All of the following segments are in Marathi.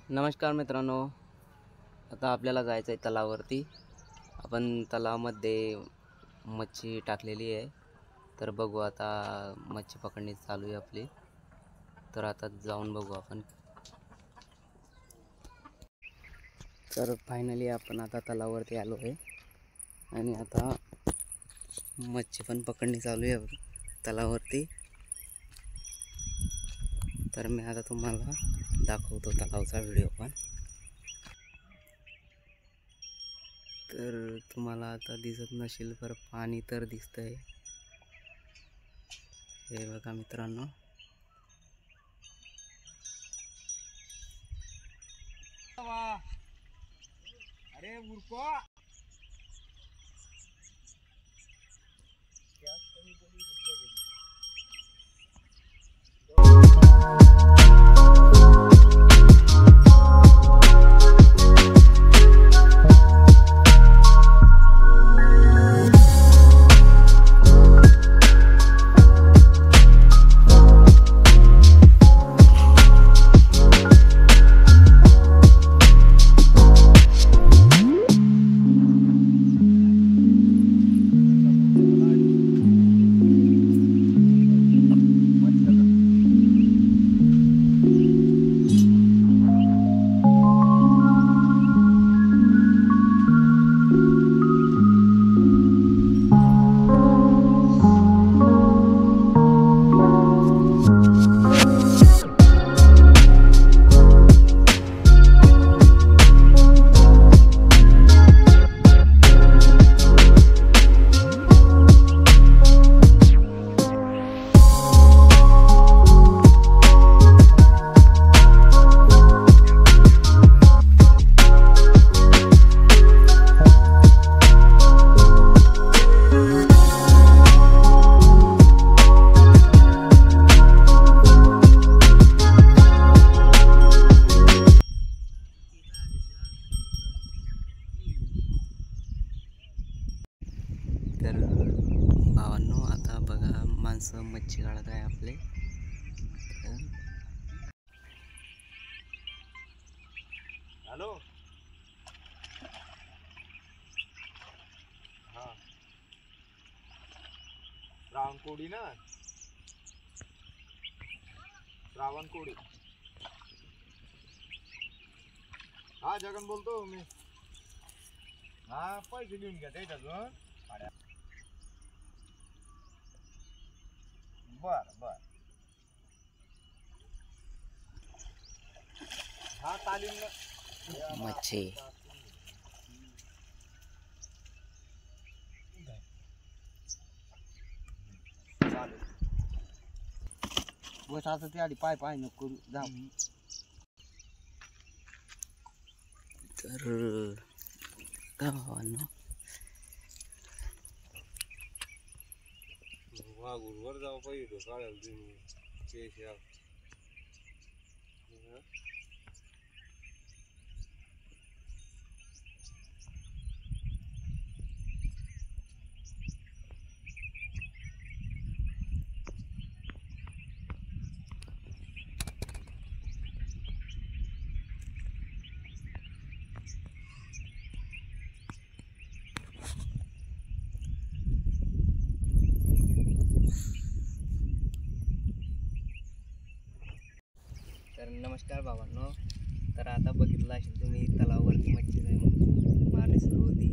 नमस्कार मित्रांनो, आता आपल्याला जायचं आहे तलावावरती। आपण तलावामध्ये मच्छी टाकलेली आहे, तर बघू आता मच्छी पकडणी चालू आहे आपली। तर आता जाऊन बघू आपण। तर फायनली आपण आता तलावावरती आलो आहे आणि आता मच्छी पण पकडणी चालू आहे तलावावरती। तर मी आता तुम्हाला दाखवतो तलावाचा व्हिडिओ पण। तर तुम्हाला आता दिसत नसेल पर पाणी तर दिसतंय, हे बघा मित्रांनो। अरे मूर्खो, तर भावांनो, आता बघा माणसं मच्छी काढत आहे आपले। हॅलो, हा श्रावण कोडी ना, श्रावण कोडी। हा जगन बोलतो मी। हा पैसे लिहून घ्या त्याच्यातून। बर बर, हा तालीम मच्छी चालेल। बस आता ते आधी पाय पाय नको करू, जा। तर का भावांनो, वाघूरवर जाऊ पाहिजे काढायला तुम्ही केस या। तर नमस्कार भावांनो, तर आता बघितलं असेल तुम्ही तलावावरती मच्छी मारली सुरू होती।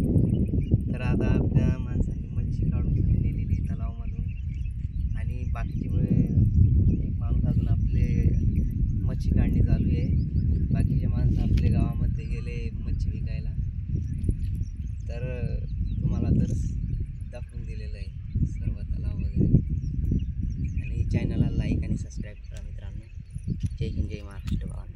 तर आता आपल्या माणसाने मच्छी काढून नेलेली तलावामधून, आणि बाकीची एक माणूस अजून आपले मच्छी काढणी चालू आहे। बाकीचे माणसं आपल्या गावामध्ये गेले मच्छी विकायला। तर तुम्हाला तर दाखवून दिलेलं आहे सर्व तलाव वगैरे। आणि चॅनलला लाईक आणि सबस्क्राईब करा मित्रांनो। जय हिंद, जय महाराष्ट्र भावांनो।